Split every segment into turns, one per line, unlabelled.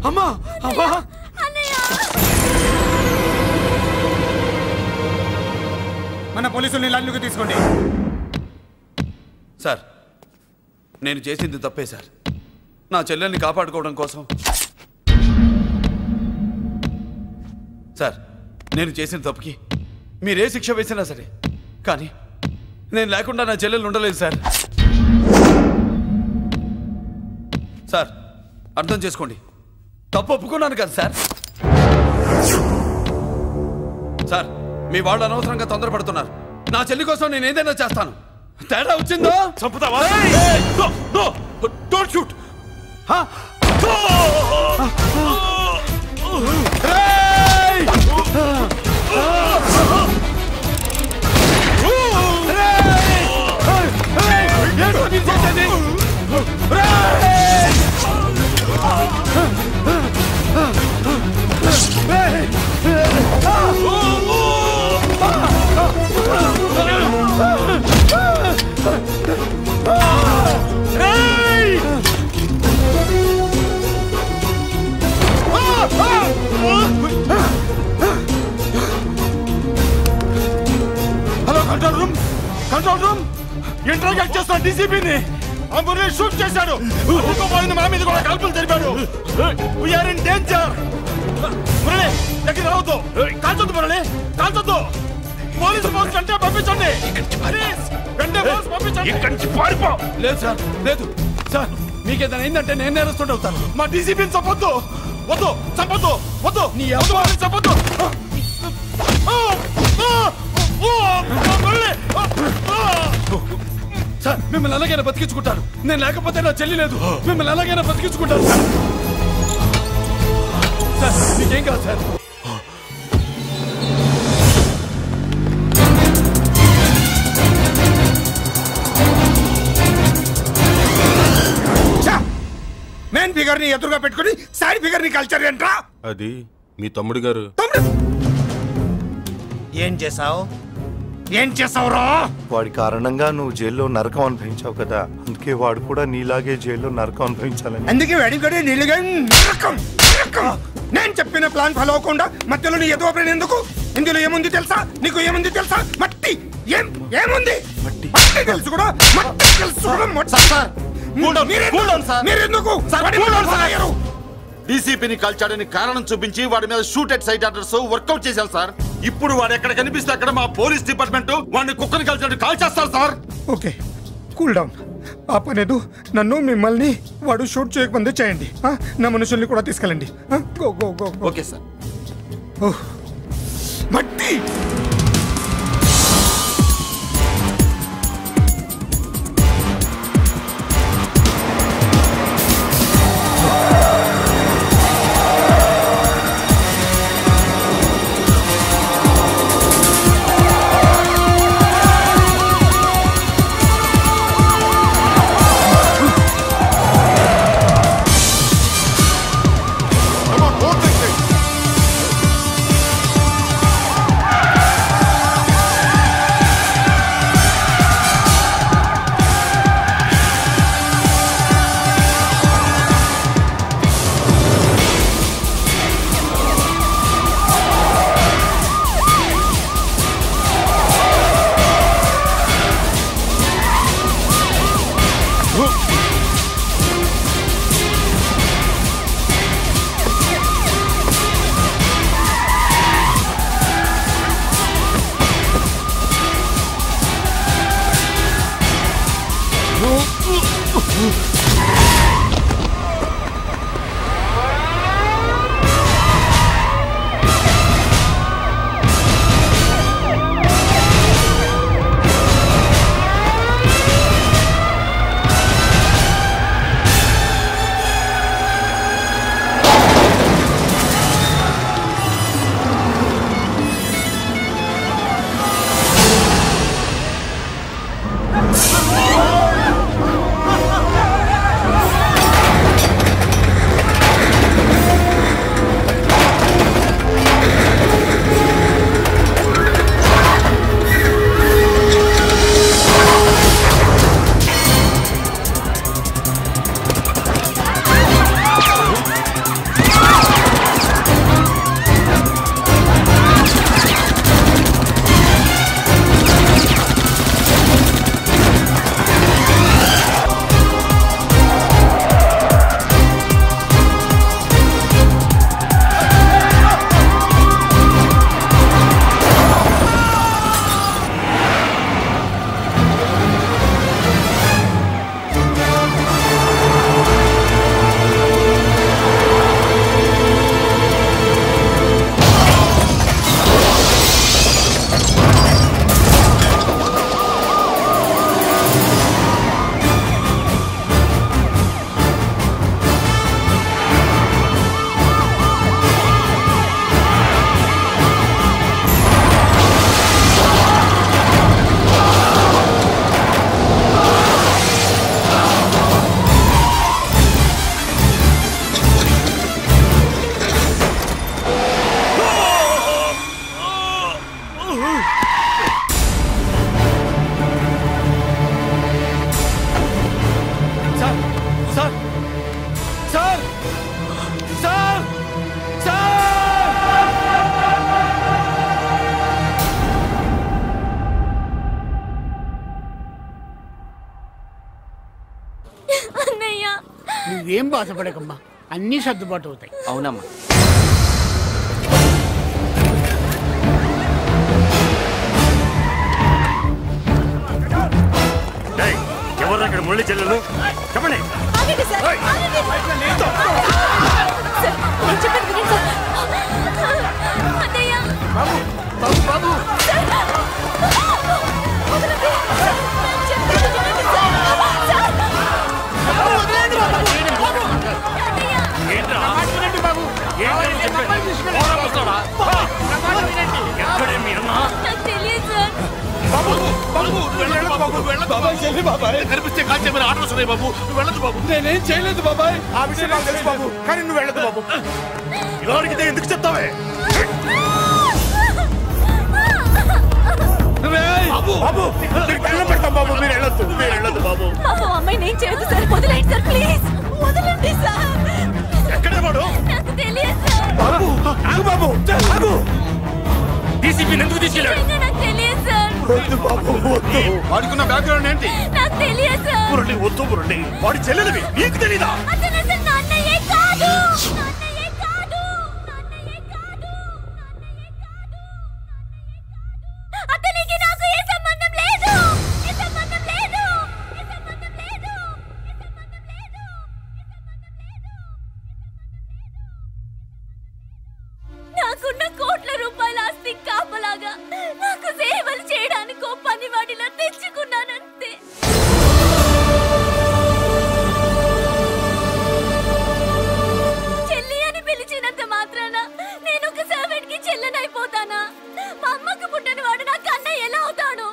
అమ్మా అమ్మా మన పోలీసుల్ని లైన్లోకి తీసుకోండి.
సార్ నేను చేసింది తప్పే సార్. నా చెల్లెల్ని కాపాడుకోవడం కోసం సార్ నేను చేసిన తప్పుకి మీరే శిక్ష వేసినా సరే, కానీ నేను లేకుండా నా చెల్లెలు ఉండలేదు సార్. సార్ అర్థం చేసుకోండి, తప్పు ఒప్పుకున్నాను కదా సార్. సార్ మీ వాళ్ళు అనవసరంగా తొందరపడుతున్నారు. నా చెల్లి కోసం నేను ఏదైనా చేస్తాను. తేడా వచ్చిందో
చంపుతావా?
Don't shoot.
Hello control room interrogate చేస్తున్న డీసీపీని మురళి షూట్ చేశాడు. మా మీద కూడా కాల్పులు జరిపాడు. We're in danger. మురళి దగ్గర రావద్దు. కాల్చొద్దు మురళి, కాల్చొద్దు. పోలీసు ఫోర్స్ అంటే పంపించండి. వెంటనే ఫోర్స్ పంపించండి. ఇక్కడి నుంచి పారిపో.
లేదు సార్, లేదు సార్. మీకేదైనా అయిందంటే నేను నేరస్తుడు అవుతాను.
మా డీసీపీని చంపొద్దు. వద్దు, చంపొద్దు, వద్దు. నీ ఎవరు చంపొద్దు.
సార్ మిమ్మల్ని అలాగైనా బతికించుకుంటాను. నేను లేకపోతే నా చెల్లి లేదు. మిమ్మల్ని అలాగైనా బతికించుకుంటాను సార్. సార్ మీకేం కాదు సార్.
మెయిన్ ఫిగర్ ని ఎదురుగా పెట్టుకుని సైడ్ ఫిగర్ ని కల్చర్ ఏంట్రా?
అది మీ తమ్ముడు గారు.
ఏం చేసావు? ఏం చేసావురా?
వాడి కారణంగా నువ్వు జైల్లో నరకం అనుభవించావు కదా, అందుకే వాడు కూడా నీలాగే జైల్లో నరకం అనుభవించాలని.
అందుకే వెడిగడి నీళ్ళుగా నరకం. నేను చెప్పిన ప్లాన్ ఫాలో అవ్వకుండా మధ్యలో నీ ఎదురు ప్లాన్ ఎందుకు? ఇందులో ఏముంది తెలుసా? నీకు ఏముంది తెలుసా? మట్టి. ఏముంది? మట్టి తెలుసు కూడా. మట్టి తెలుసు కూడా. మీరెందుకు
డీసీపీని కాల్చాడని కారణం చూపించి వాడి మీద shoot at sight orders work out చేశారు సార్. ఇప్పుడు వాడు ఎక్కడ కనిపిస్తే అక్కడ మా పోలీస్ డిపార్ట్మెంట్ వాడిని కుక్కని కాల్చాడు కాల్ చేస్తారు సార్.
Okay cool down. ఆ పనేదు నన్ను మిమ్మల్ని వాడు షూట్ చేయకముందే చేయండి. నా మనుషుల్ని కూడా తీసుకెళ్ళండి. Go go go.
Okay sir.
మట్టి
నువ్వేం బాధపడకమ్మా, అన్నీ సర్దుబాటు అవుతాయి.
అవునమ్మా.
ఎవరు అక్కడ మురళి చెల్లెలు చెప్పండి.
కనిపిస్తే కాల్చేమని ఆర్డర్ వస్తున్నాయి బాబు. వెళ్ళదు బాబు. నేనేం చేయలేదు బాబాయ్.
ఆ విషయం నాకు తెలుసు బాబు, కానీ నువ్వు వెళ్ళదు బాబు. ఇలా అడిగితే ఎందుకు చెప్తావే? బాబు బాబు పెడతాం బాబు, మీరు వెళ్ళొద్దు, మీరు వెళ్ళొద్దు బాబు.
అమ్మాయి నేను చేయదు సార్, వదిలేండి సార్, ప్లీజ్ వదలండి సార్.
ఎక్కడే వాడు?
నాకు తెలియదు సార్.
బాబు ఆగు బాబు, ఆగు. డీసీపీని ఎందుకు తీసుకెళ్ళాడు?
నాకు తెలియదు సార్.
వాడుకున్న బ్యాక్గ్రౌండ్ ఏంటి?
నాకు తెలియదు సార్.
మురళి వద్దు మురళి, వాడి చెల్లెలివి నీకు తెలీదా?
అతను అసలు నా అన్నయ్యే కాదు. అన్నయ్యే కాదు. అన్నయ్యే కాదు. అన్నయ్యే కాదు. అతనికి నాకు ఏ సంబంధం లేదు. ఏ సంబంధం లేదు. ఏ సంబంధం లేదు. ఏ సంబంధం లేదు. నాకున్న కోట్ల రూపాయల ఆస్తి కాపలాగా నాకు సేవలు చేయడానికి ఓ పనివాడిలా తెచ్చుకున్నానంతే. చెల్లి అని పిలిచినంత మాత్రాన నేను ఒక సర్వెంట్ కి చెల్లెనైపోతానా? మా అమ్మకు పుట్టిన వాడు నాకు అన్నయ్య ఎలా అవుతాడు?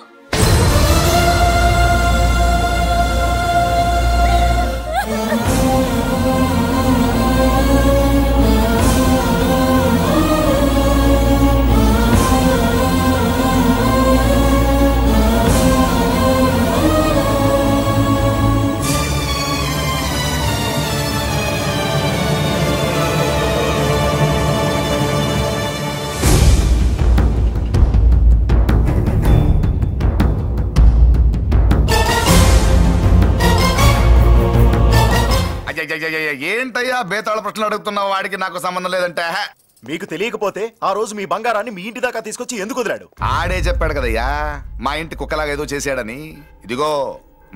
ఏంటయ్యా బేతాళ ప్రశ్నలు అడుగుతున్నావు? వాడికి నాకు సంబంధం లేదంటే.
మీకు తెలియకపోతే ఆ రోజు మీ బంగారాన్ని మీ ఇంటి దాకా తీసుకొచ్చి ఎందుకు వదిలాడు?
ఆడే చెప్పాడు కదయ్యా మా ఇంటి కుక్కలాగా ఏదో చేశాడని. ఇదిగో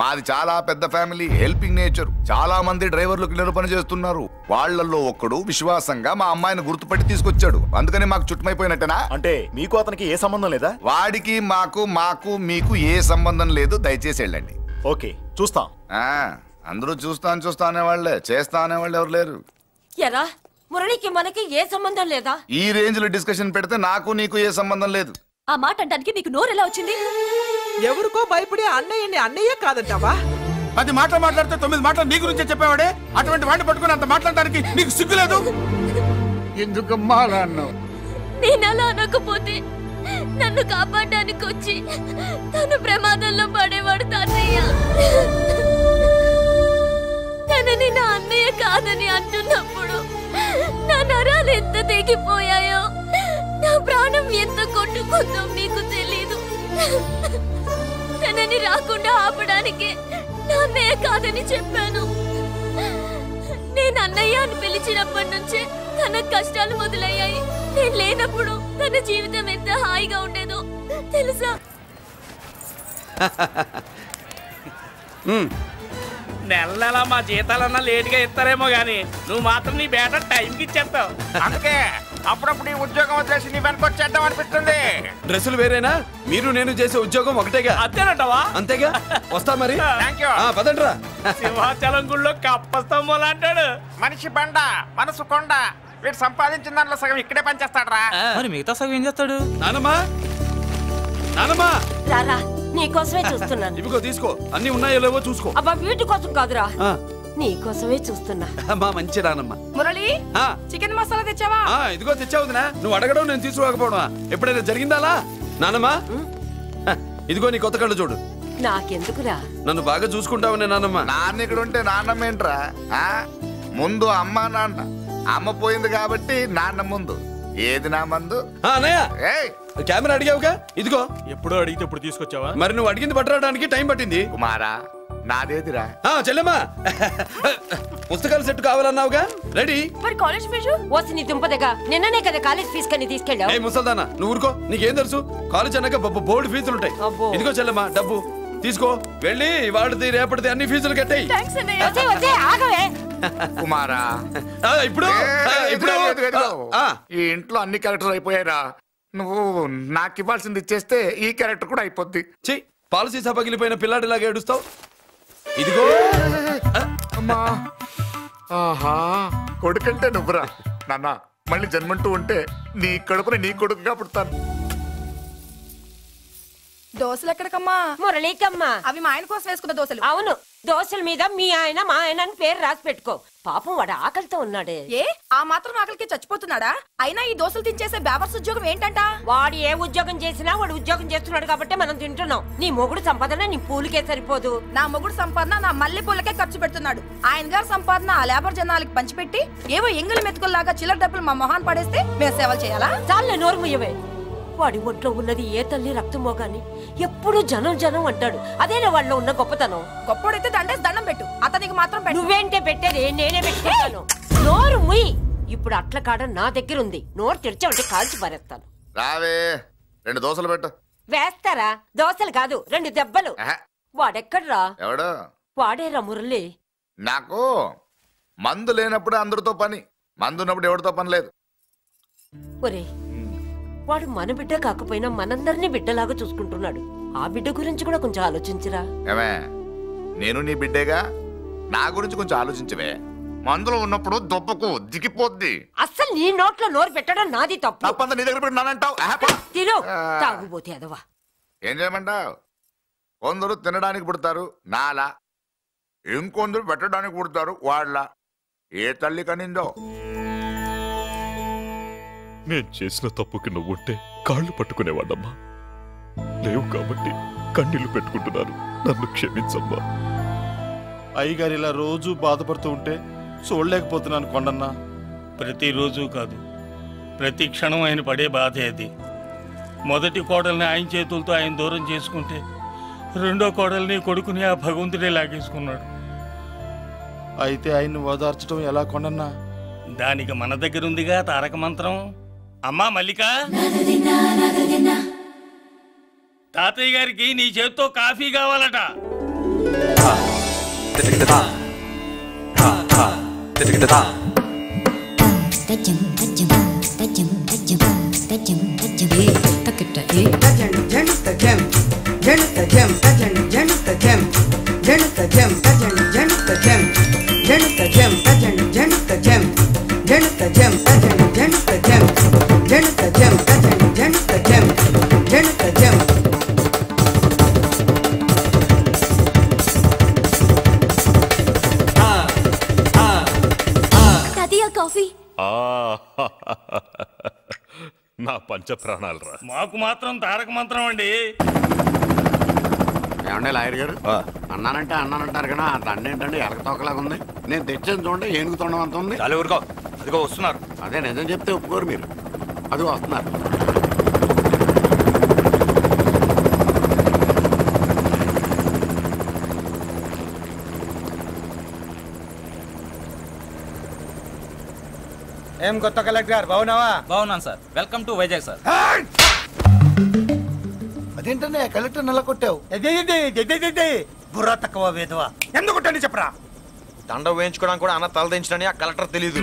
మాది చాలా పెద్ద ఫ్యామిలీ, హెల్పింగ్ నేచర్. చాలా మంది డ్రైవర్లు క్లీనర్ పని చేస్తున్నారు. వాళ్లలో ఒక్కడు విశ్వాసంగా మా అమ్మాయిని గుర్తుపట్టి తీసుకొచ్చాడు. అందుకని మాకు చుట్టుమైపోయినట్టేనా?
అంటే మీకు అతనికి ఏ సంబంధం లేదా?
వాడికి మాకు మీకు ఏ సంబంధం లేదు. దయచేసి వెళ్ళండి.
ఓకే చూస్తాం.
అందరూ చూస్తా అనేవాళ్లే, చేస్తా అనేవాళ్ళు ఎవరు లేరు.
ఎరా మురళికి మనకి ఏ సంబంధం లేదా?
ఈ రేంజ్ లో డిస్కషన్ పెడితే నాకు నీకు ఏ సంబంధం లేదు.
ఆ మాట అంటానికి నీకు నోరు ఎలా వచ్చింది?
ఎవరికో భయపడి అన్నయ్య కాదంటావా?
10 మాటలు మాట్లాడితే 9 మాటలు నీ గురించే చెప్పేవాడే. అటువంటి వాడిని పట్టుకుని అంత మాట్లాడడానికి నీకు సిగ్గులేదు?
ఎందుకమ్మా అలా అన్నావు?
నేను అలా అనకపోతే నన్ను కాపాడడానికి వచ్చి తను ప్రమాదంలో పడేవాడు తాతయ్య. తనని నా అన్నయ్య కాదని అంటున్నప్పుడు నా నరాలు ఎంత తెగిపోయాయో, నా ప్రాణం ఎంత కొట్టుకుందో నీకు తెలీదు. తనని రాకుండా ఆపడానికి నా అన్నయ్య కాదని చెప్పాను. నేను అన్నయ్య అని పిలిచినప్పటి నుంచే తన కష్టాలు మొదలయ్యాయి. నేను లేనప్పుడు తన జీవితం ఎంత హాయిగా ఉండేదో తెలుసా?
నెల నెల మా జీతాలన్నా లేటుగా ఇస్తారేమో గానీ నువ్వు మాత్రం నీ బేట టైంకి ఇచ్చేస్తావు.
అందుకే అప్పుడప్పుడు ఈ ఉద్యోగం వదిలేసి నీ వెనక వచ్చేద్దాం అనిపిస్తుంది.
డ్రెస్సులు వేరేనా? మీరు నేను చేసే ఉద్యోగం ఒకటేగా.
అంతేనంటావా?
అంతేగా. వస్తా మరి.
థాంక్యూ.
పదండ్రా.
సింహాచలం గుళ్ళో కప్పస్తంభం అంటాడు.
మనిషి బండ, మనసు కొండ. వీడు సంపాదించిన దాంట్లో సగం ఇక్కడే పనిచేస్తాడు రా.
మరి మిగతా సగం ఏం చేస్తాడు?
నానమ్మా, నానమ్మా,
రారా నీకోసమే చూస్తున్నాను.
ఇవిగో తీసుకో. అన్ని ఉన్నాయో లేవో చూసుకో.
అబ్బా వీటి కోసం కాదురా, నీకోసమే చూస్తున్నా.
మా మంచి నానమ్మ.
మురళి చికెన్ మసాలా తెచ్చావా?
ఇదిగో తెచ్చావుదినా. నువ్వు అడగడం నేను తీసుకోకపోవడమా ఎప్పుడైనా జరిగిందాలా? నానమ్మా, ఇదిగో నీ కొత్త కళ్ళు చూడు.
నాకెందుకురా?
నన్ను బాగా చూసుకుంటావనే నానమ్మ.
నాన్న ఇక్కడ ఉంటే నాన్నమ్మ ఏంట్రా? ముందు అమ్మ నాన్న. అమ్మ పోయింది కాబట్టి నాన్న ముందు. ఏది నా మందు?
అన్నయ్య, కెమెరా అడిగావుగా, ఇదిగో.
ఎప్పుడో అడిగితే ఇప్పుడు తీసుకొచ్చావా?
మరి నువ్వు అడిగింది పట్టడానికి టైం పట్టింది.
కుమారా, నాదేదిరా?
చెల్లెమ్మా పుస్తకాల సెట్ కావాలన్నావుగా, రెడీ.
మరి కాలేజ్ ఫీజు
వస్తే నీ దుంపదగా నిన్ననే కదా కాలేజ్ ఫీజు కని తీసుకెళ్ళావు.
ఏ ముసల్దానా, నువ్వు ఊరుకో, నీకేం తెలుసు? కాలేజ్ అన్నాక బోర్డు ఫీజులు ఉంటాయి. ఇదిగో చెల్లెమ్మా డబ్బు తీసుకో, వెళ్ళి వాడిది రేపటిది అన్ని ఫీజులు కట్టాయి.
కుమారా
ఇప్పుడు
ఈ ఇంట్లో అన్ని క్యారెక్టర్ అయిపోయారా? నువ్వు నాకు ఇవ్వాల్సింది ఇచ్చేస్తే ఈ క్యారెక్టర్ కూడా అయిపోద్ది.
చెయ్యి, పాలసీ పగిలిపోయిన పిల్లాడిలాగా ఏడుస్తావు. ఇదిగో
అమ్మా. ఆహా, కొడుకంటే నువ్వురా నాన్న. మళ్ళీ జన్మంటూ ఉంటే నీ కడుపున నీ కొడుకుగా పుడతాను.
దోశలు ఎక్కడికమ్మా?
మురళీకమ్మా.
అవి మా ఆయన కోసం వేసుకున్న దోశలు.
అవును, దోశల మీద మీ ఆయన మా ఆయన అని పేరు రాసి పెట్టుకో. పాపం వాడు ఆకలితో ఉన్నాడే.
ఏ ఆ మాత్రం ఆకలికి చచ్చిపోతున్నాడా? అయినా ఈ దోశలు తినేసే బేవర్స్ ఉద్యోగం ఏంటంట?
వాడు ఏ ఉద్యోగం చేసినా వాడు ఉద్యోగం చేస్తున్నాడు కాబట్టి మనం తింటున్నాం. నీ మొగుడు సంపాదన నీ పూలకే సరిపోదు.
నా మొగుడు సంపాదన నా మల్లె పూలకే ఖర్చు పెడుతున్నాడు. ఆయన గారి సంపాదన ఆ లేబర్ జనాలకి పంచిపెట్టి ఏవో ఎంగిలి మెతుకుల్లాగా చిల్లర డబ్బులు మా మొహాన్ పడేస్తే మేము సేవలు చేయాలా?
చాలే నోరు ముయ్యవే. వాడి ఒంట్లో ఉన్నది ఏ తల్లి రక్తమో గాని ఎప్పుడు జనం జనం అంటాడు. అదేనా వాళ్ళలో ఉన్న గొప్పతనం.
గొప్పోడైతే దండేసి దండం పెట్టు, అతనికి మాత్రం పెట్టు.
నువ్వేంటే పెట్టేది, నేనే పెట్టుకుంటాను. నోరు ముయ్యి. ఇప్పుడు అట్ల కాడ నా దగ్గర ఉంది. నోరు తెరిచావంటే కాల్చి పారేస్తాను.
రావే, 2 దోశలు పెట్టు.
వేస్తారా? దోశలు కాదు, 2 దెబ్బలు. వాడెక్కడ్రా?
ఎవడు?
వాడేరా మురళి.
నాకు మందు లేనప్పుడు అందరితో పని, మందు ఉన్నప్పుడు ఎవరితో పని లేదు.
ఒరే, వాడు మన బిడ్డ కాకపోయినా మనందరినీ బిడ్డలాగా చూసుకుంటున్నాడు. ఆ బిడ్డ గురించి కూడా కొంచెం ఆలోచించరా.
ఏమే, నేను నీ బిడ్డేగా, నా గురించి కొంచెం ఆలోచించవే. మందులో ఉన్నప్పుడు దొప్పకు దిగిపోద్ది.
అస్సలు నీ నోట్లో నోరు పెట్టడం నాది తప్పు.
తప్పంతా నీ దగ్గర పెట్టినానంటావు.
తిను, తాగుబోతే అదవా.
ఏం చేయమంటావు? కొందరు తినడానికి పుడతారు నాలా, ఇంకొందరు పెట్టడానికి పుడతారు వాళ్ళ. ఏ తల్లి కనిందో?
నేను చేసిన తప్పుకి నువ్వుంటే కాళ్ళు పట్టుకునేవాడమ్మా. లేవు కాబట్టి కన్నీళ్లు పెట్టుకుంటున్నాను, నన్ను క్షమించమ్మా.
అయ్యగారు ఇలా రోజు బాధపడుతూ ఉంటే చూడలేకపోతున్నాను కొండన్న.
ప్రతిరోజు కాదు, ప్రతి క్షణం ఆయన పడే బాధే అది. మొదటి కోడల్ని ఆయన చేతులతో ఆయన దూరం చేసుకుంటే రెండో కోడల్ని కొడుకుని ఆ భగవంతుడే లాగేసుకున్నాడు.
అయితే ఆయన్ని ఓదార్చడం ఎలా కొండన్న?
దానికి మన దగ్గర ఉందిగా తారక మంత్రం. అమ్మా మల్లిక, తాతయ్య గారికి నీ చేత్తో కాఫీ కావాలట.
కాఫీ
నా పంచ ప్రాణాలు రా.
మాకు మాత్రం తారక మంత్రం అండి.
ఏమండే లాయర్ గారు, అన్నానంటారు కదా, ఆ దండ ఏంటంటే ఎలకతోకలాగా ఉంది. నేను తెచ్చాను చూడండి, ఏనుగుతుండం అంత ఉంది.
చాలా ఊరుకో, అదిగో వస్తున్నారు.
అదే నిజం చెప్తే ఒప్పుకోరు మీరు. అదిగో వస్తున్నారు.
ఏం కొత్త కలెక్టర్ బాగున్నావా?
బాగున్నాను sir. Welcome to Vizag sir.
అదేంటనే కలెక్టర్ నెల కొట్టావు? బుర్ర తక్కువ వేదవా, ఎందుకు కొట్టండి చెప్పరా?
దండ వేయించుకోవడానికి కూడా అన్న తలదించడని ఆ కలెక్టర్ తెలీదు.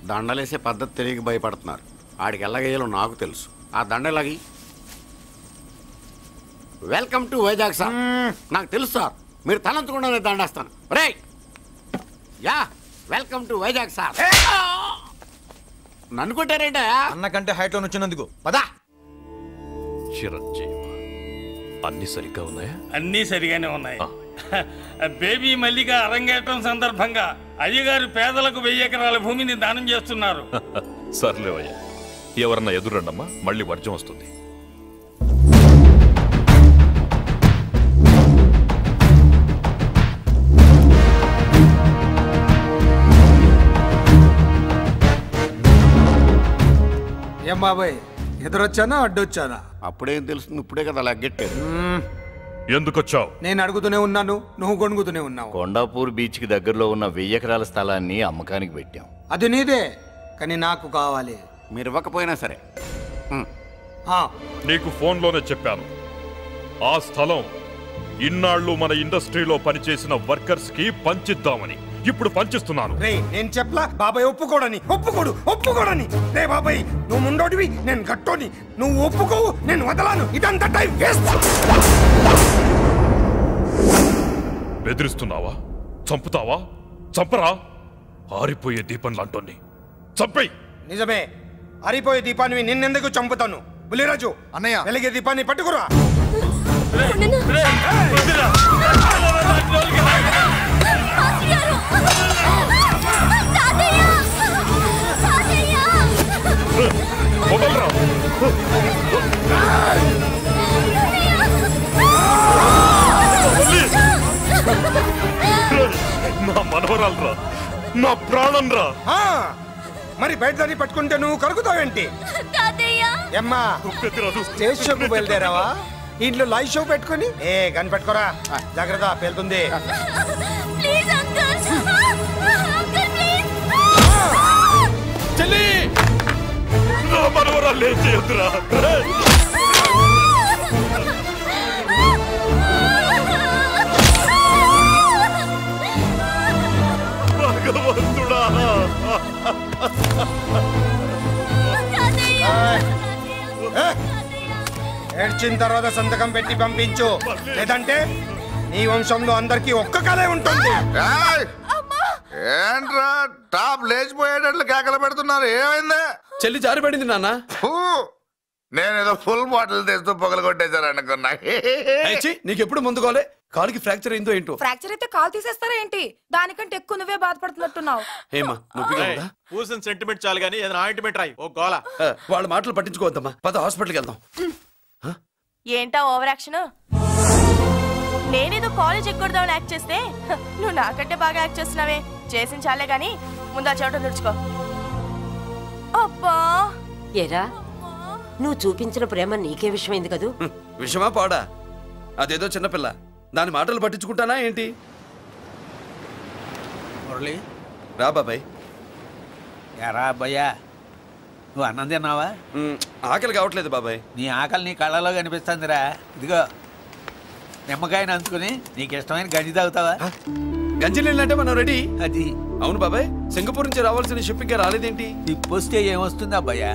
దండలేసే పద్ధతి తెలియక భయపడుతున్నారు. ఆడికి ఎలాగేయాలో నాకు తెలుసు. ఆ దండలాగి వెల్కమ్ టు వైజాగ్ సార్. నాకు తెలుసు సార్, మీరు తలంచకుండానే దండేస్తాను. రే యా, వెల్కమ్ టు వైజాగ్ సార్. నన్ను కొట్టారేంటా?
అన్నకంటే హైట్ లో వచ్చినందుకు పదా.
చిరంజీవి, అన్ని సరిగ్గా ఉన్నాయా?
అన్నీ సరిగానే ఉన్నాయి. బేబీ మల్లిక అరంగేట్రం సందర్భంగా అయ్యగారు పేదలకు 1000 ఎకరాల భూమిని దానం చేస్తున్నారు.
సర్లేవయ్యా, ఎవరన్నా ఎదురండమ్మా, మళ్ళీ వర్జం వస్తుంది.
ఏం బాబాయ్, ఎదురొచ్చానా అడ్డొచ్చానా?
అప్పుడేం తెలుస్తుంది, ఇప్పుడే కదా లగ్గెట్టారు.
ఎందుకొచ్చావు?
నేను అడుగుతూనే ఉన్నాను, నువ్వు గొణుగుతూనే ఉన్నావు.
కొండాపూర్ బీచ్ కి దగ్గరలో ఉన్న 1000 ఎకరాల స్థలాన్ని అమ్మకానికి పెట్టాం.
అది నీదే, కానీ నాకు కావాలి.
మీరు ఇవ్వకపోయినా సరే.
నీకు ఫోన్లోనే చెప్పాను, ఆ స్థలం ఇన్నాళ్ళు మన ఇండస్ట్రీలో పనిచేసిన వర్కర్స్ కి పంచిద్దామని. ఇప్పుడు పంచిస్తున్నాను.
రే నేను చెప్పలా బాబాయ్ ఒప్పుకోడని. ఒప్పుకోడని. రే బాబాయ్ నువ్వు ముండోడివి, నేను గట్టోని. నువ్వు ఒప్పుకోవు, నేను వదలాను. ఇదంతా టైం వేస్ట్.
బెదిరిస్తున్నావా? చంపుతావా? చంపరా? ఆరిపోయే దీపం లాంటోని చంపేయ్.
నిజమే, ఆరిపోయే దీపాన్ని నిన్నెందుకు చంపుతాను? బుల్లిరాజు అన్నయ్య, వెలిగే దీపాన్ని పట్టుకురా.
నా మనవరాలరా, నా ప్రాణం రా.
మరి బయటదాన్ని పట్టుకుంటే నువ్వు కరుగుతావేంటి? అమ్మా స్టేజ్ షోకు బయలుదేరావా? ఇంట్లో లైవ్ షో పెట్టుకుని గన్ పెట్టుకోరా, జాగ్రత్త పేలుతుంది.
చెల్లి, నా మనవరాలు ఏం చేయొద్దురా. భగవంతుడా,
ఏడ్చిన తర్వాత సంతకం పెట్టి పంపించు, లేదంటే నీ వంశంలో అందరికి ఒక్క కలే ఉంటుంది.
ఏంట్రా టాప్ లేచిపోయేటట్లు కేకలు పెడుతున్నారు? ఏమైంది?
చెల్లి జారిపడింది నాన్న.
నేనేదో ఫుల్ బాటిల్ తెస్తూ పొగలు కొట్టేశారు అనుకున్నా.
నీకెప్పుడు ముందుకోలే? కాలుకి ఫ్రాక్చర్ అయిందో ఏంటో.
ఫ్రాక్చర్ అయితే కాలు తీసేస్తారా ఏంటి? దానికంటే ఎక్కువ నువ్వే బాధపడుతున్నట్టున్నావు.
ఏమా నొప్పిగా ఉందా?
పూసిన సెంటిమెంట్ చాలు గానీ ఏదైనా ఆయింట్మెంట్ రాయి. ఓ గోల.
వాళ్ళ మాటలు పట్టించుకోవద్దమ్మా, పద హాస్పిటల్కి వెళ్దాం.
ఏంటా ఓవర్ యాక్షన్? నేనేదో కాలేజ్ ఎక్కడదామని యాక్ట్ చేస్తే నువ్వు నాకంటే బాగా యాక్ట్ చేస్తున్నావే. చేసిన చాలే గాని ముందు ఆ చోట తుడుచుకో. అబ్బా
ఏరా, నువ్వు చూపించిన ప్రేమ నీకే విషయమైంది కదూ?
విషమా పాడా? అదేదో చిన్నపిల్ల, దాని మాటలు పట్టించుకుంటానా ఏంటి?
మురళి
రా బాబాయ్.
ఎరా అబ్బాయ్యా, నువ్వు అన్నం తిన్నావా?
ఆకలి కావట్లేదు బాబాయ్.
నీ ఆకలి నీ కళ్ళలో కనిపిస్తుందిరా. ఇదిగో నిమ్మకాయని అంచుకుని నీకు ఇష్టమైన గంజి తాగుతావా?
గంజి నీళ్ళంటే మనం రెడీ.
అది
అవును బాబాయ్, సింగపూర్ నుంచి రావాల్సిన షిప్పింగ్ రాలేదేంటి?
వస్తే ఏమొస్తుంది అబ్బాయ్యా?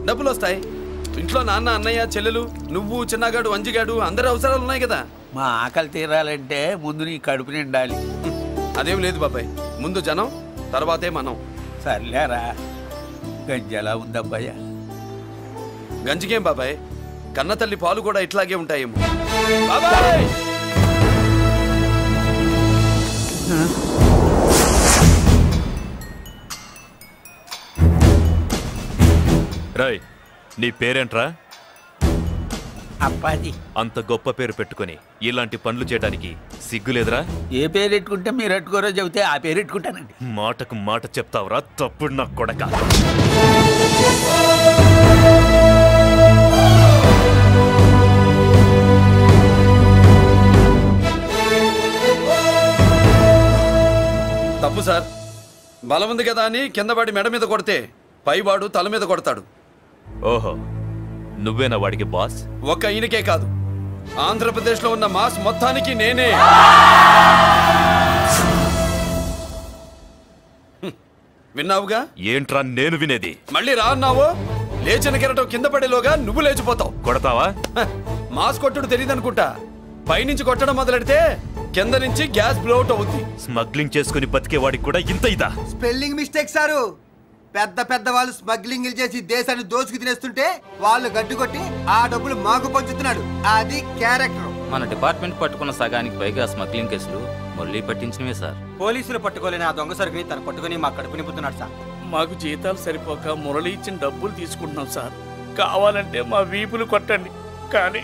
డబ్బులు వస్తాయి. ఇంట్లో నాన్న, అన్నయ్య, చెల్లెలు, నువ్వు, చిన్నగాడు, అంజిగాడు అందరి అవసరాలు ఉన్నాయి కదా.
మా ఆకలి తీరాలంటే ముందు నీ కడుపు నిండాలి.
అదేం లేదు బాబాయ్, ముందు జనం తర్వాతే మనం.
సర్లేరా, గంజి ఎలా ఉంది అబ్బాయ్యా?
గంజికేం బాబాయ్, కన్న తల్లి పాలు కూడా ఇట్లాగే ఉంటాయేమో. బాబాయ్
రాయ్, నీ పేరేంట్రా?
అప్పాజీ.
అంత గొప్ప పేరు పెట్టుకుని ఇలాంటి పనులు చేయడానికి సిగ్గులేదురా?
ఏ పేరు పెట్టుకుంటే మీరు పెట్టుకోరో చెబితే ఆ పేరు పెట్టుకుంటానండి.
మాటకు మాట చెప్తావురా తప్పుడు నా కొడక.
తప్పు సార్. బలం ఉంది కదా అని కిందవాడి మెడ మీద కొడితే పైవాడు తల మీద కొడతాడు.
ఓహో, నువ్వేనా వాడికి బాస్?
ఒక్క ఈయనకే కాదు, ఆంధ్రప్రదేశ్ లో ఉన్న మాస్ మొత్తానికి నేనే. విన్నావుగా?
ఏంట్రా నేను వినేది?
మళ్ళీ రా అన్నావు, లేచిన కెరటం కింద పడేలోగా నువ్వు లేచిపోతావు.
కొడతావా?
మాస్ కొట్టుడు తెలియదనుకుంటా. పైనుంచి కొట్టడం మొదలెడితే కింద నుంచి గ్యాస్ బ్లౌట్ అవుద్ది.
స్మగ్లింగ్ చేసుకుని బతికే వాడికి కూడా ఇంత ఇదా?
Spelling mistake sir. పెద్ద పెద్ద వాళ్ళు స్మగ్లింగ్ చేసి దేశాన్ని దోచుకు తినేస్తుంటే వాళ్ళు గడ్డు కొట్టి ఆ డబ్బులు మాకు పంచుతున్నాడు. అది క్యారెక్టర్.
మన డిపార్ట్మెంట్ పట్టుకున్న సగానికి పైగా స్మగ్లింగ్ కేసులు మురళి పట్టించినవే సార్.
పోలీసులు పట్టుకోలేని ఆ దొంగ సరుకుని తను పట్టుకుని మా కడుపు నింపుతున్నాడు సార్.
మాకు జీతాలు సరిపోక మురళి ఇచ్చిన డబ్బులు తీసుకుంటున్నాం సార్. కావాలంటే మా వీపులు కొట్టండి, కానీ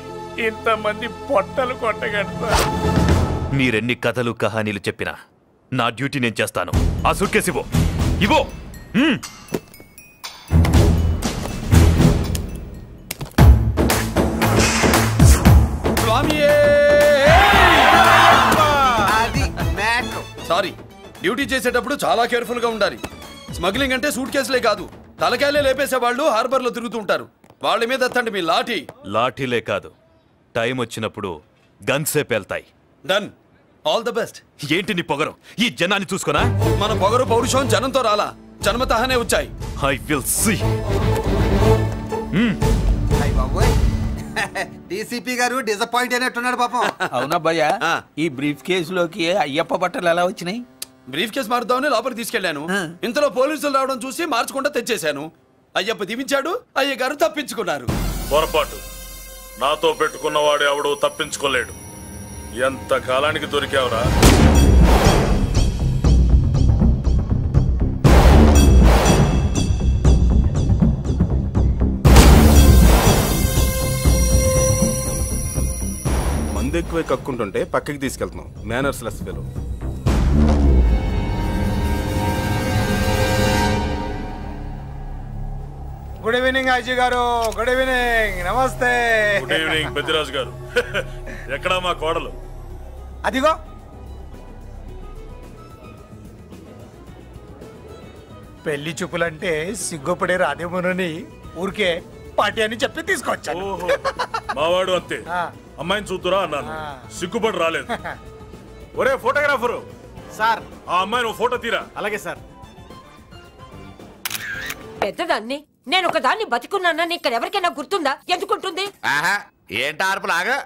ఇంతమంది పొట్టలు కొట్టగండి సార్.
మీరెన్ని కథలు కహానీలు చెప్పినా నా డ్యూటీ నేను చేస్తాను. ఆ సూట్కేస్ ఇవ్వు. ఇవ్వు.
స్వామియే డ్యూటీ చేసేటప్పుడు చాలా కేర్ఫుల్ గా ఉండాలి. స్మగ్లింగ్ అంటే సూట్ కేసులే కాదు, తలకాయలే లేపేసే వాళ్ళు హార్బర్ లో తిరుగుతూ ఉంటారు. వాళ్ళ మీద ఎత్తండి మీ లాఠీ.
లాఠీలే కాదు, టైం వచ్చినప్పుడు గన్సే పేల్తాయి.
డన్. All the best.
ఏంటి నీ పొగరు? ఈ జనాన్ని చూసుకోనా?
మన పొగరు పౌరుషం జనంతో రాలా, జన్మతహనే వచ్చాయి.
I will see.
డీసీపీ గారు డిసప్పాయింట్ అయినట్టున్నాడు పాపం.
అవునా భయ్య, ఈ బ్రీఫ్ కేసులోకి అయ్యప్ప బట్టలు ఎలా వచ్చినాయి?
బ్రీఫ్ కేసు మారుద్దామని లోపలికి తీసుకెళ్లాను. ఇంతలో పోలీసులు రావడం చూసి మార్చకుండా తెచ్చేశాను. అయ్యప్ప దీవించాడు, అయ్య గారు తప్పించుకున్నారు.
పొరపాటు. నాతో పెట్టుకున్నవాడు ఎవడు తప్పించుకోలేడు. ఎంత కాలానికి దొరికావురా?
మందు ఎక్కువ కక్కుంటుంటే పక్కకి తీసుకెళ్తున్నాం. Manners less fellow.
Good evening Ajay గారు. Good evening. నమస్తే.
గుడ్ ఈవినింగ్ పెద్దిరాజు గారు. ఎక్కడా మా కోడలు?
అదిగో. పెళ్లి చూపులంటే సిగ్గుపడే రాధేమోనని ఊరికే పార్టీ అని చెప్పి తీసుకొచ్చాను.
మావాడు అంతే. అమ్మాయిని చూద్దురా అన్నాను, సిగ్గుపడి రాలేదు. ఒరే ఫోటోగ్రాఫరు
సార్,
ఆ అమ్మాయిని ఓ ఫోటో తీరా.
అలాగే సార్.
పెద్దదాన్ని నేను ఒక దాన్ని బతికున్నానని ఇక్కడ ఎవరికైనా గుర్తుందా? ఎందుకుంటుంది?
ఏంట ఆర్పులాగా?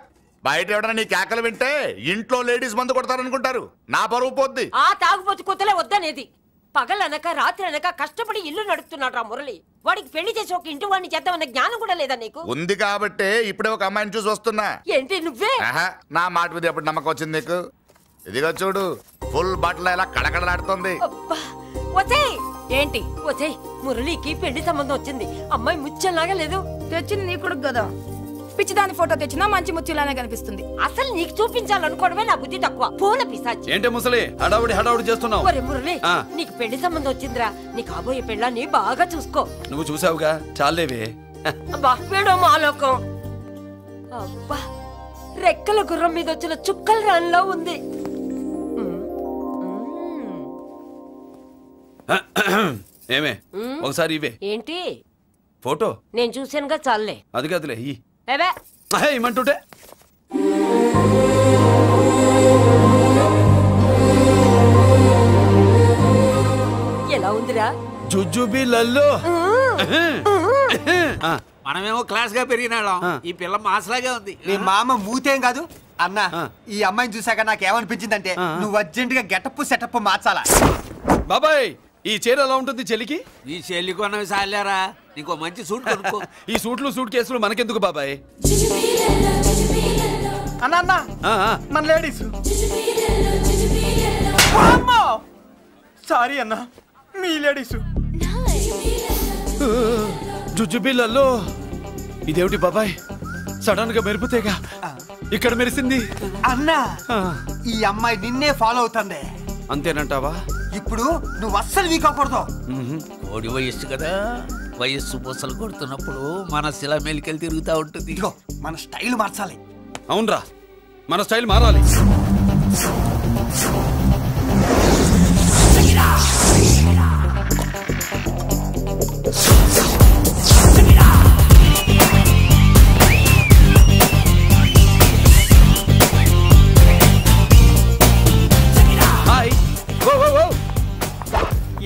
బయట ఎవడన్నా నీ కేకలు వింటే ఇంట్లో లేడీస్ మందు కొడతారనుకుంటారు. నా పరువు పోద్ది.
ఆ తాగుబోతు కూతలే వద్దనేది. పగలనక రాత్రి అనక కష్టపడి ఇల్లు నడుపుతున్నాడు రా మురళి. వాడికి పెళ్లి చేసి ఒక ఇంటి వాడిని చేద్దామన్న జ్ఞానం కూడా లేదా నీకు?
ఉంది కాబట్టి ఇప్పుడే ఒక అమ్మాయిని చూసి వస్తున్నా.
ఏంటి నువ్వే?
నా మాట మీద ఎప్పుడు నమ్మకం వచ్చింది నీకు? ఇదిగో చూడు, ఫుల్ బట్టలు ఎలా కడకడలాడుతుంది.
ఏంటి వచ్చేయ్, మురళికి పెళ్లి సంబంధం వచ్చింది. అమ్మాయి ముచ్చల్లాగా లేదు.
తెచ్చింది నీ కొడుకు కదా. పిచ్చిదాని ఫోటో తెచ్చినా మంచి ముచ్చిలానే కనిపిస్తుంది.
అసలు నీకు చూపించాలనుకోవడమే నా బుద్ధి తక్కువ. పూల పిశాచి.
ఏంటి ముసలి హడావుడి హడావుడి చేస్తున్నావు?
ఒరే మురళి, నీకు పెళ్లి సంబంధం వచ్చిందిరా. నీ కాబోయే పెళ్ళాన్ని బాగా చూసుకో.
నువ్వు చూసావుగా, చాలేవే.
అబ్బా వీడో మాలోకం. అబ్బా రెక్కల గుర్రం మీద వచ్చిన చుక్కల రాన్లో ఉంది.
ఏమే ఒకసారి ఇవే.
ఏంటి
ఫోటో?
నేను చూసానుగా, చాలే.
అది కాదులే
ఏవే
ఇమ్మంటుంటే.
ఎలా ఉందిరా?
జుజుబి లల్లో.
మనమేమో క్లాస్ గా పెరిగినాళ్ళం. ఈ పిల్ల మాసలాగే ఉంది.
నీ మామ మూతేం కాదు అన్న. ఈ అమ్మాయిని చూసాక నాకేమనిపించిందంటే నువ్వు అర్జెంట్ గా గెటప్ సెటప్ మార్చాలా.
బాబాయ్, ఈ చీర ఎలా ఉంటుంది చెల్లికి?
ఈ చెల్లి కొన్నవి సాలేరా, నీకు మంచి సూట్ కొనుక్కో.
ఈ సూట్లు సూట్ కేసులు మనకెందుకు బాబాయ్?
అన్న మన లేడీస్. సారీ అన్న, మీ లేడీస్.
జుజుబిళ్ళల్లో ఇదేమిటి బాబాయ్? సడన్ గా మెరుపుతేగా ఇక్కడ మెరిసింది.
అన్నా, ఈ అమ్మాయి నిన్నే ఫాలో అవుతుంది.
అంతేనంటావా?
ఇప్పుడు నువ్వు అస్సలు వీక్ అవ్వకూడదు.
కోడి వయస్సు కదా, వయస్సు పూసలు కొడుతున్నప్పుడు మన శిల మేలికెళ్ళి తిరుగుతూ ఉంటుంది.
మన స్టైల్ మార్చాలి.
అవునరా, మన స్టైల్ మారాలి.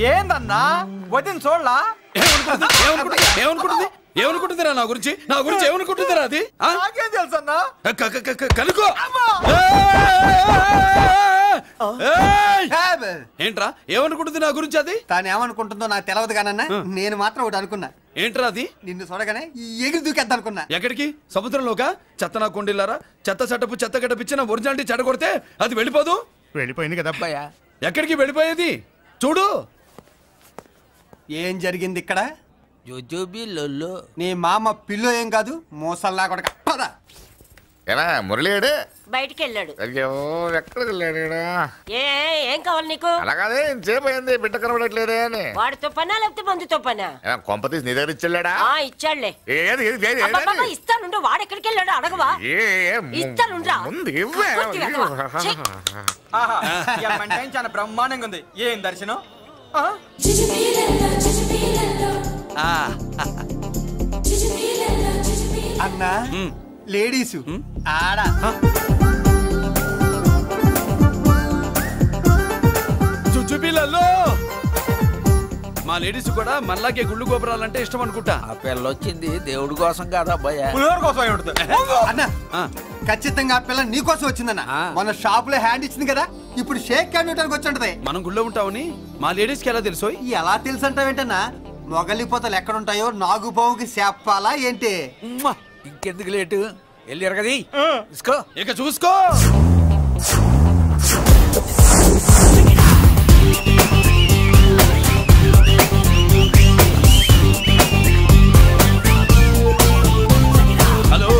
ఏందన్నా వదిన చూడలా?
ఏమనుకుంటుందిరా నా గురించి? నా గురించి ఏమనుకుంటుందిరా అది?
నాకేం తెలుసు అన్నా?
కనుకో. ఏంట్రా ఏమనుకుంటుంది నా గురించి? అది
తాను ఏమనుకుంటుందో నాకు తెలియదు కానన్నా, నేను మాత్రం ఒకటి అనుకున్నా.
ఏంట్రా అది?
నిన్ను చూడగానే ఎగిరి దూకేద్దాం అనుకున్నా.
ఎక్కడికి? సముద్రంలోగా? చెత్త నా కొండిల్లారా, చెత్త సెటపు చెత్త గడపిచ్చిన ఒరిజినాలిటీ చెడగొడితే అది వెళ్ళిపోదు.
వెళ్ళిపోయింది కదా అబ్బాయా.
ఎక్కడికి వెళ్ళిపోయేది? చూడు
ఏం జరిగింది ఇక్కడ.
జోజోబి లొల్లో
నీ మామ పిల్లో ఏం కాదు, మోసల్లా కొడక. పద.
ఏనా మురళీడే
బయటికి వెళ్ళాడు.
అయ్యో ఎక్కడికి వెళ్ళాడు?
ఏం కావాలి నీకు?
అలాగే సేపు అయింది బిడ్డ కనబడట్లేదే అని.
వాడితో పనా లేకపోతే మందుతో పనా?
కొంపతీసి నీ దగ్గర ఇచ్చాడా?
ఇచ్చాడులే.
ఏది
ఇస్తానుండు. వాడు ఎక్కడికి వెళ్ళాడు అడగవా? ఇస్తానుండ్రా.
ముందు
చాలా బ్రహ్మాండంగా ఉంది. ఏం దర్శనం? అన్నా లేడీసు ఆడ
చుచ్చుపిల్లల్లో మా లేడీస్ కూడా మళ్ళాగే గుళ్ళు గోపురాలంటే ఇష్టం అనుకుంటా.
ఆ పిల్ల వచ్చింది దేవుడి కోసం కాదు అబ్బాయి,
పులిహోర కోసం అన్న. ఖచ్చితంగా ఆ పిల్ల నీ కోసం వచ్చిందన్న. మన షాప్ లో హ్యాండ్ ఇచ్చింది కదా, ఇప్పుడు షేక్ హ్యాండ్ ఇవ్వడానికి వచ్చి ఉంటది.
మనం గుళ్ళో ఉంటామని మా లేడీస్ కి ఎలా తెలుసు?
ఎలా తెలుసు అంటావేంటన్నా? మొగలిపోతలు ఎక్కడుంటాయో నాగుబావుకి చెప్పాలా ఏంటి?
ఇంకెందుకు లేటు, వెళ్ళారు కదా చూసుకో.
ఇక చూసుకో. హలో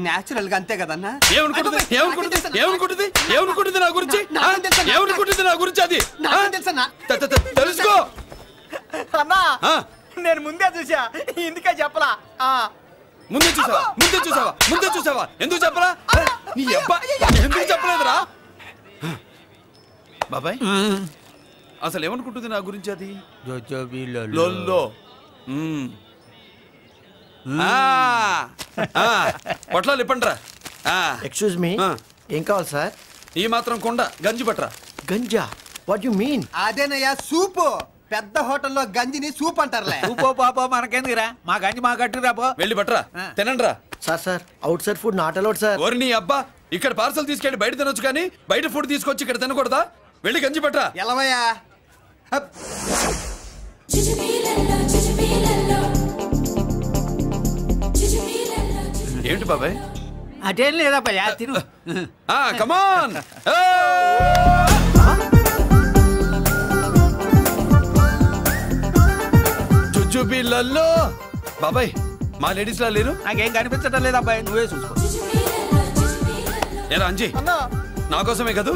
నేచురల్ గా అంతే కదన్నా.
ఏమనుకుంటుంది నా గురించి? ఏమనుకుంటుంది నా గురించి? అది తెలుసుకో
అన్నా. నేను ముందే చూసా, ఇందుకే చెప్పలా.
ముందే చూసావా? ఎందుకు చెప్పరా? నీ అబ్బా ఎందుకు చెప్పలేదురా? బాబాయ్ అసలు ఏమనుకుంటుంది నా గురించి? అది లొల్లో. పొట్లాలు ఇప్పండ్రా.
ఎక్స్క్యూజ్ మీ, ఏం కావాలి సార్?
ఈ మాత్రం కొండ గంజి పట్రా.
గంజా? What you mean? అదేనయ్యా సూపు. పెద్ద హోటల్లో గంజిని సూప్ అంటారులే.
సూపో పాపో మనకెందుకురా, మా గంజి మా కట్టురా పో.
వెళ్ళి పట్రా, తినండ్రా.
Sir outside food not allowed sir.
ఓరి నీ అబ్బా, ఇక్కడ పార్సల్ తీసుకెళ్ళి బయట తినొచ్చు కానీ బయట ఫుడ్ తీసుకొచ్చి ఇక్కడ తినకూడదా? వెళ్ళి గంజి పట్రా.
ఎలవయ్యా.
ఏంటి బాబాయ్?
అదేం లేదబ్బా, తిను.
కమాన్. చుచ్చుపిల్లల్లో బాబాయ్ మా లేడీస్ లా లేరు.
నాకేం కనిపించడం లేదు అబ్బాయి, నువ్వే చూసుకో.
ఏరా అంజీ, నా కోసమే కదూ?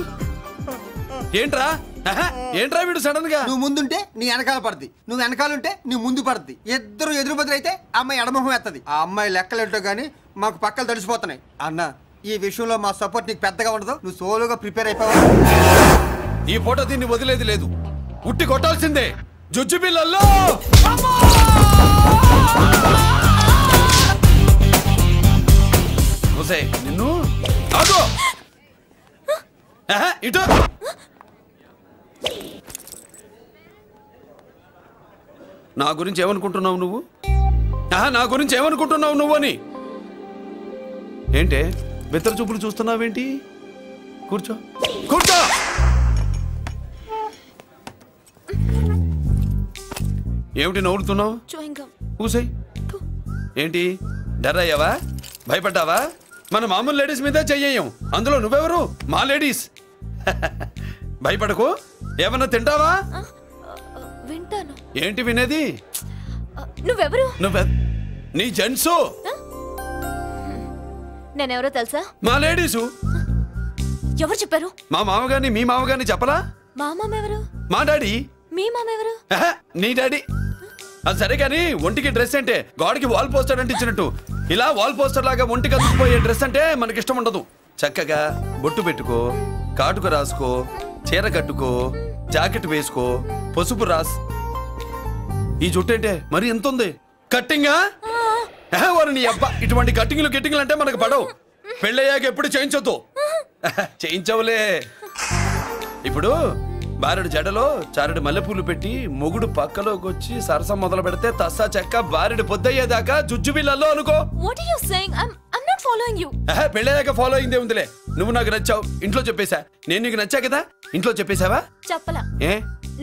ఏంట్రా వీడు సడన్ గా?
నువ్వు ముందుంటే నీ వెనకాల పడుద్ది, నువ్వు వెనకాలంటే నీ ముందు పడుద్ది. ఇద్దరు ఎదురు బదులు అయితే అమ్మాయి ఎడమొహం ఎత్తది. ఆ అమ్మాయి లెక్కలేంటో గానీ మాకు పక్కలు తడిసిపోతున్నాయి. అన్న ఈ విషయంలో మా సపోర్ట్ నీకు పెద్దగా ఉండదు. నువ్వు సోలోగా ప్రిపేర్ అయిపోవాలి.
ఈ ఫోటో దీన్ని వదిలేది లేదు, ఉట్టి కొట్టాల్సిందే. జుజ్జు పిల్లల్లో నిన్ను ఇటు నా గురించి ఏమనుకుంటున్నావు నువ్వు? నా గురించి ఏమనుకుంటున్నావు నువ్వు అని? ఏంటే బెత్తర చూపులు చూస్తున్నావేంటి? కూర్చో. ఏమిటి నవ్వుతున్నావు? కూసై. ఏంటి డర్ అయ్యావా? భయపడ్డావా? మన మామూలు లేడీస్ మీద చెయ్యం, అందులో నువ్వెవరు? మా లేడీస్. భయపడకు. ఏమన్నా తింటావా?
వింటాను.
ఏంటి వినేది?
నువ్వెవరు?
నీ జెంట్సు.
నేనెవరో తెలుసా?
మా లేడీసు.
ఎవరు చెప్పారు?
మా మామగారిని మీ మామగారిని చెప్పలా?
మా మామ ఎవరు?
మా డాడీ.
మీ మామ ఎవరు?
నీ డాడీ. అది సరే కానీ ఒంటికి డ్రెస్ అంటే గోడకి వాల్ పోస్టర్ అంటే ఇచ్చినట్టు ఇలా వాల్ పోస్టర్ లాగా ఒంటికి అందుకుపోయే డ్రెస్ అంటే మనకి ఇష్టం ఉండదు. చక్కగా బొట్టు పెట్టుకో, కాటుక రాసుకో, చీర కట్టుకో, జాకెట్ వేసుకో, పసుపు రాస్. ఈ జుట్టు అంటే మరి ఎంత ఉంది? కట్టింగా? వారు నీ అబ్బా, ఇటువంటి కట్టింగ్లు అంటే మనకు పడవు. పెళ్ళయ్యాక ఎప్పుడు చేయించొద్దు. చేయించవులే. ఇప్పుడు బారెడు జడలో చారెడు మల్లెపూలు పెట్టి మొగుడు పక్కలోకి వచ్చి సరసం మొదలు పెడితే తస్సా చెక్క బారెడు పొద్దయ్యేదాకా జుజ్జు బిళ్ళల్లో అనుకో. పెళ్ళయ్యాక ఫాలో అయిందే ఉందిలే. నువ్వు నాకు నచ్చావు, ఇంట్లో చెప్పేశా. నేను నీకు నచ్చా కదా, ఇంట్లో చెప్పేశావా?
చెప్పలా.
ఏ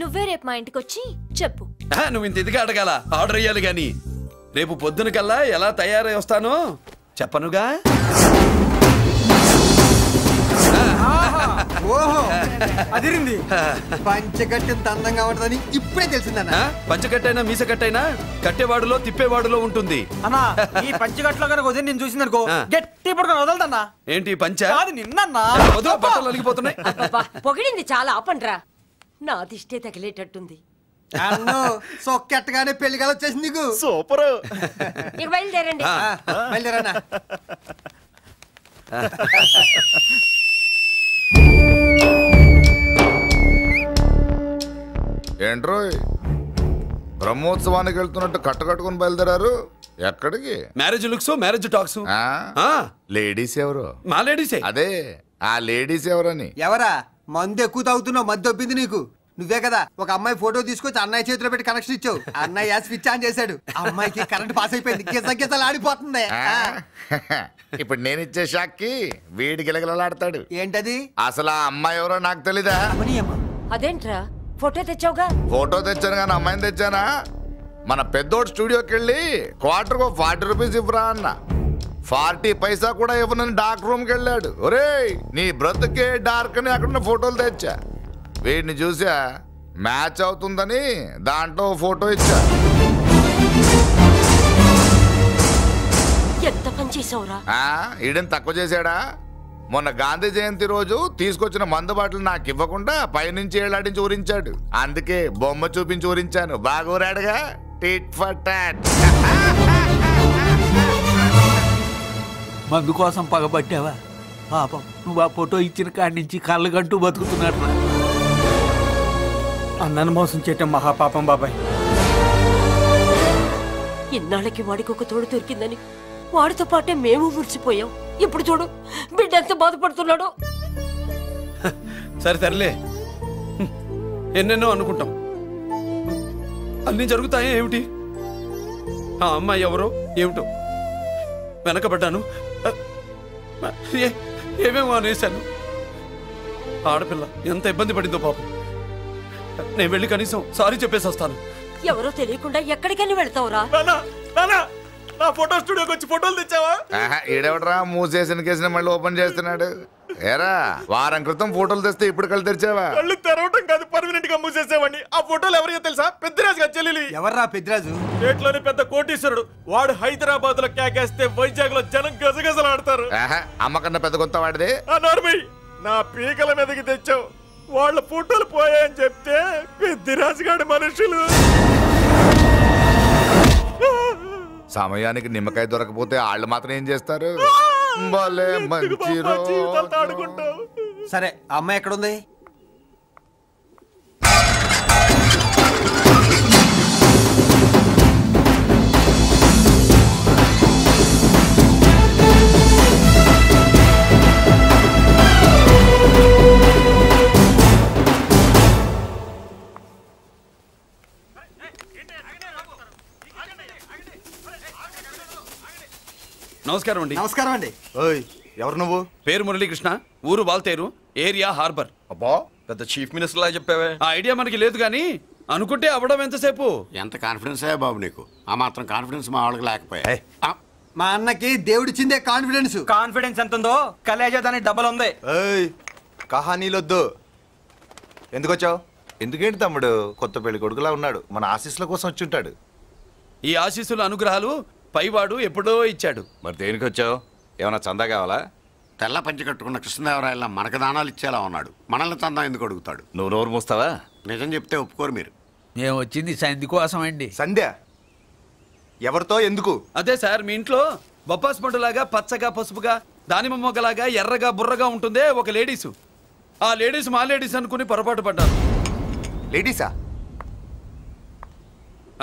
నువ్వే రేపు మా ఇంటికి వచ్చి చెప్పు.
నువ్వు ఇంత ఇదిగా అడగాల, ఆర్డర్ అయ్యాలి గాని. రేపు పొద్దున కల్లా ఎలా తయారై వస్తానో చెప్పనుగా.
ఓహో అదిరింది. పంచగట్టెంత అందంగా ఉంటుందని ఇప్పుడే తెలిసిందన్న.
పంచకట్టైనా మీసకట్టైనా కట్టేవాడులో తిప్పేవాడులో ఉంటుంది.
అన్నా ఈ పంచగట్లో కనుక వదిలి నేను చూసిందనుకో గట్టి పడుకొని వదలదన్నా.
ఏంటి పంచ?
అది నిన్నన్నా.
బట్టలు అలిగిపోతున్నాయి.
పొగిడింది చాలా ఆపండ్రా. నా దిష్టే తగిలేటట్టుంది.
అన్ను సొక్కెట్టగానే పెళ్లి కల వచ్చేసింది నీకు.
సూపర్.
ఇక బయలుదేరండి.
బయలుదేరన్నా.
ఏంట్రో బ్రహ్మోత్సవానికి వెళ్తున్నట్టు కట్టుకొని బయలుదేరారు. ఎక్కడికి?
Marriage looks, marriage talks.
Ladies ఎవరు?
మా లేడీసే.
అదే ఆ లేడీస్ ఎవరని.
ఎవరా? మందు ఎక్కువ తాగుతున్నావు, మధ్య ఒప్పింది నీకు. నువ్వే కదా ఒక అమ్మాయి ఫోటో తీసుకొచ్చి అన్నయ్య చేతిలో పెట్టి కనెక్షన్ ఇచ్చావు. అన్నయ్య స్విచ్ ఆన్ చేశాడు. అమ్మాయికి కరెంట్ పాస్ అయిపోయింది. గిసగిసలు ఆడిపోతుంది.
ఇప్పుడు నేను ఇచ్చే షాక్కి వీడి గిలగిలలాడతాడు.
ఏంటది?
అసలు ఆ అమ్మాయి ఎవరో నాకు తెలీదా?
అదేంట్రా ఫోటో తెచ్చావుగా?
ఫోటో తెచ్చాను కానీ అమ్మాయిని తెచ్చానా? మన పెద్దోడు స్టూడియోకి వెళ్ళి క్వార్టర్ 40 రూపీస్ ఇవ్వరా అన్న. 40 పైసా కూడా ఇవ్వనని డార్క్ రూమ్కి వెళ్ళాడు. ఒరేయ్ నీ బ్రతుకే డార్క్ అని అక్కడ ఫోటోలు తెచ్చా. వీడిని చూసా మ్యాచ్ అవుతుందని దాంట్లో ఫోటో ఇచ్చా.
ఎంత పని చేసావురా?
ఈడని తక్కువ చేశాడా? మొన్న గాంధీ జయంతి రోజు తీసుకొచ్చిన మందు బాటలు నాకు ఇవ్వకుండా పైనుంచి ఏళ్ళాడించి ఊరించాడు. అందుకే బొమ్మ చూపించి ఊరించాను. బాగా ఊరాడుగా. Tit for tat.
మందు కోసం పగబట్టావా? పాపం నువ్వు ఆ ఫోటో ఇచ్చిన కాడి నుంచి కళ్ళు గంటూ బతుకుతున్నాడు.
అన్నను మోసం చేయటం మహాపాపం బాబాయ్.
ఇన్నాళ్ళకి వాడికి ఒక తోడు దొరికిందని వాడితో పాటే మేము మురిసిపోయాం. ఇప్పుడు చూడు బిడ్డ ఎంత బాధపడుతున్నాడో.
సరే తరలే, ఎన్నెన్నో అనుకుంటాం, అన్నీ జరుగుతాయా ఏమిటి? ఆ అమ్మాయి ఎవరో ఏమిటో వెనకబడ్డాను, ఏమేమో అనేశాను. ఆడపిల్ల ఎంత ఇబ్బంది పడిందో పాపం. నేను వెళ్ళి కనీసం సారీ చెప్పేసి వస్తాను.
ఎవరో తెలియకుండా ఎక్కడికని వెళ్తావురా?
నా ఫోటో స్టూడియోకి వచ్చి ఫోటోలు తెచ్చావా?
ఈడెవడరా మూసేసిన కేసుని మళ్ళీ ఓపెన్ చేస్తున్నాడు? ఏరా వారం క్రితం ఫోటోలు తెస్తే ఇప్పుడు కళ్ళు తెరిచావా?
కళ్ళు తెరవటం కాదు, పర్మనెంట్ గా మూసేసేవాడిని. ఆ ఫోటోలు ఎవరికో తెలుసా? పెద్దిరాజు గారి చెల్లెలి.
ఎవర్రా పెద్దిరాజు?
స్టేట్లోని పెద్ద కోటీశ్వరుడు. వాడు హైదరాబాద్ లో కేకేస్తే వైజాగ్ లో జనం గజగజలాడతారు.
అమ్మకన్నా పెద్ద కొత్త వాడిదే.
నార్మల్ నా పీకల మీదకి తెచ్చావు. వాళ్ళ ఫోటోలు పోయాయని చెప్తే పెద్దిరాజు గారి మనుషులు.
సమయానికి నిమ్మకాయ దొరకపోతే వాళ్ళు మాత్రం ఏం చేస్తారు? భలే మంచి రోజు.
సరే అమ్మాయి ఎక్కడుంది?
నమస్కారం అండి.
నమస్కారం అండి.
ఓయ్ ఎవరు నువ్వు?
పేరు మురళీకృష్ణ, ఊరు వాల్తేరు, ఏరియా హార్బర్.
అబ్బా పెద్ద చీఫ్ మినిస్టర్ లా చెప్పావే.
ఆ ఐడియా మనకి లేదు కానీ అనుకుంటే అవ్వడం ఎంతసేపు?
ఎంత కాన్ఫిడెన్స్ అయ్యా బాబు నీకు? ఆ మాత్రం కాన్ఫిడెన్స్ మా వాళ్ళకి లేకపోయా?
మా అన్నకి దేవుడిచ్చిందే కాన్ఫిడెన్స్.
కాన్ఫిడెన్స్ ఎంత ఉందో కలేజా దాని డబల్ ఉంది.
కహానీలొద్దు. ఎందుకు వచ్చావు? ఎందుకేంటి తమ్ముడు కొత్త పెళ్లి కొడుకులా ఉన్నాడు. మన ఆశీస్సుల కోసం వచ్చి ఉంటాడు.
ఈ ఆశీస్సుల అనుగ్రహాలు పైవాడు ఎప్పుడో ఇచ్చాడు.
మరి దేనికి వచ్చావు? ఏమైనా చందా కావాలా?
తెల్ల పంచి కట్టుకున్న కృష్ణదేవరాయల మనకు దానాలు ఇచ్చేలా ఉన్నాడు. మనల్ని చందా ఎందుకు అడుగుతాడు?
నువ్వు నోరు మూస్తావా?
నిజం చెప్తే ఒప్పుకోరు మీరు.
మేము వచ్చింది సంధి కోసం అండి.
సంధ్య ఎవరితో ఎందుకు?
అదే సార్, మీ ఇంట్లో బొప్పాస్ పండులాగా పచ్చగా పసుపుగా దానిమ్మ మొగ్గలాగా ఎర్రగా బుర్రగా ఉంటుందే ఒక లేడీసు. ఆ లేడీస్ మా లేడీస్ అనుకుని పొరపాటు పడ్డాను.
లేడీసా?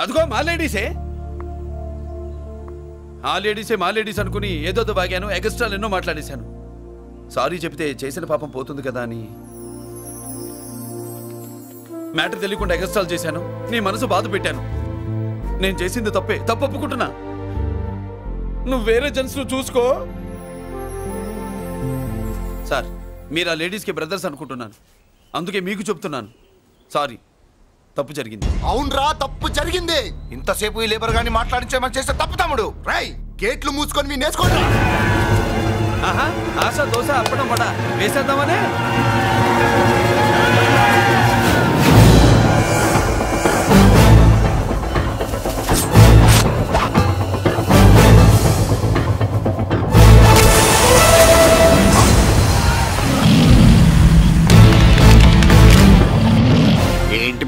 అదిగో మా లేడీసే. ఆ లేడీసే మా లేడీస్ అనుకుని ఏదో బాగాను, ఎగస్ట్రాలు ఎన్నో మాట్లాడేశాను. సారీ చెప్తే చేసిన పాపం పోతుంది కదా అని మ్యాటర్ తెలియకుండా ఎగస్ట్రాలు చేశాను. నీ మనసు బాధ పెట్టాను. నేను చేసింది తప్పే, తప్పు ఒప్పుకుంటున్నా. నువ్వు వేరే జెంట్స్ చూసుకో. సార్, మీరు ఆ లేడీస్కి బ్రదర్స్ అనుకుంటున్నాను, అందుకే మీకు చెప్తున్నాను. సారీ, తప్పు జరిగింది.
అవునరా, తప్పు జరిగింది. ఇంతసేపు ఈ లేబర్ గాని మాట్లాడించేమని చేస్తే తప్పు తమ్ముడు. రై గేట్లు మూసుకొని మీ నేర్చుకోండి.
ఆహా, ఆశ దోశ అప్పడం వడ వేసేద్దామనే.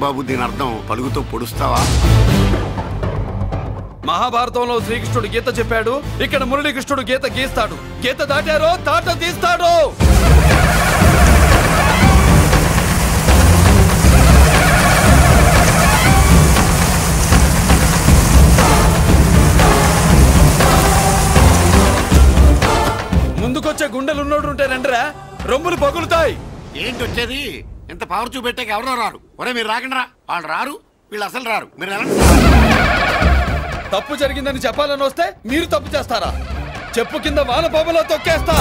బాబు దీని అర్థం పలుగుతో పొడుస్తావా?
మహాభారతంలో శ్రీకృష్ణుడు గీత చెప్పాడు, ఇక్కడ మురళీకృష్ణుడు గీత గీస్తాడు. గీత దాటారో తాట తీస్తాడు. ముందుకొచ్చే గుండెలున్నోడు ఉంటే రండిరా, రొమ్ములు పగులుతాయి.
ఏంటి వచ్చేది? ఇంత పవర్ చూపెట్టాక ఎవరో రారు. ఒరే మీరు రాకండి రా. వాళ్ళు రారు, వీళ్ళు అసలు రారు. మీరు ఎలా?
తప్పు జరిగిందని చెప్పాలని వస్తే మీరు తప్పు చేస్తారా? చెప్పు కింద వాన పాపలో తొక్కేస్తా.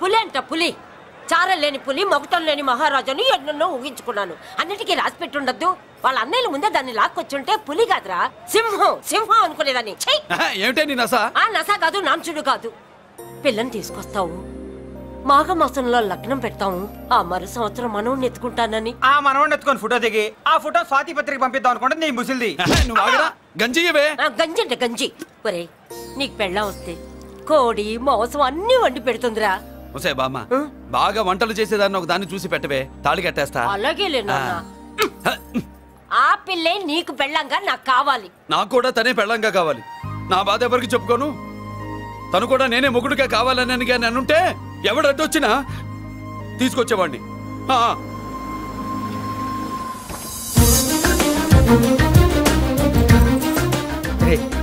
పులి అంట పులి, చారం లేని పులి, మొగటం లేని మహారాజుని ఎన్నెన్నో ఊహించుకున్నాను. అన్నిటికీ రాసి పెట్టుండద్దు. వాళ్ళ అన్నయ్యల ముందే దాన్ని లాక్కొచ్చుంటే పులి కాదురా, సింహం సింహం అనుకునేదాన్ని.
ఏమిటే నీ నస?
ఆ నస కాదు, నాంచుడు కాదు. పిల్లని తీసుకొస్తావు, మాఘమాసంలో లగ్నం పెడతాము, ఆ మరు సంవత్సరం మనోడిని ఎత్తుకుంటానని.
ఆ మనోడిని ఎత్తుకొని ఫోటో దిగి ఆ ఫోటో స్వాతి పత్రిక పంపిద్దాం అనుకుంటే నీ ముసిల్ది.
గంజి అంటే గంజి. ఒరే నీకు పెళ్ళం వస్తే కోడి మాంసం అన్ని వండి పెడుతుందిరా.
ఒసే బామ్మ, బాగా వంటలు చేసేదాన్ని ఒక దాన్ని చూసి పెట్టవే, తాళి కట్టేస్తా.
అలాగే లేనా? ఆ పిల్లే నీకు పెళ్ళంగా నాకు కావాలి.
నాకు కూడా తనే పెళ్ళంగా కావాలి. నా బాధ ఎవరికి చెప్పుకోను. తను కూడా నేనే మొగుడుగా కావాలని కానీ అనుంటే ఎవడు అడ్డొచ్చినా తీసుకొచ్చేవాడిని.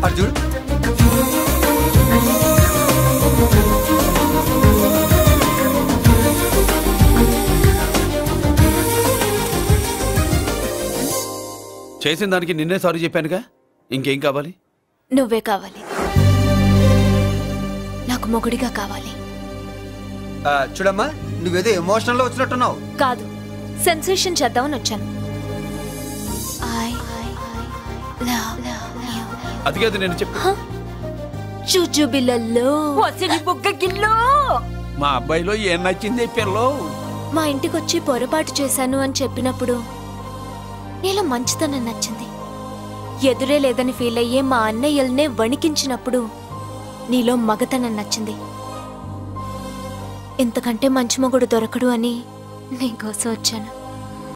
అర్జున్
చేసిన దానికి నిన్నే సారీ చెప్పానుగా, ఇంకేం కావాలి?
నువ్వే కావాలి, నాకు మొగుడిగా కావాలి.
చూడమ్మా, నువ్వేదో ఎమోషనల్ లో వచ్చినట్టున్నావు.
కాదు, సెన్సేషన్ చేద్దామని వచ్చాను.
అది కాదు నేను చెప్పు.
చుచుబిళ్ళల్లో
మా అబ్బాయిలో ఏం నచ్చింది పిల్లో?
మా ఇంటికి వచ్చి పొరపాటు చేశాను అని చెప్పినప్పుడు నీలో మంచితనం నచ్చింది. ఎదురే లేదని ఫీల్ అయ్యే మా అన్నయ్యల్నే వణికించినప్పుడు నీలో మగతనం నచ్చింది. ఇంతకంటే మంచి మొగుడు దొరకడు అని నీకోసం వచ్చాను.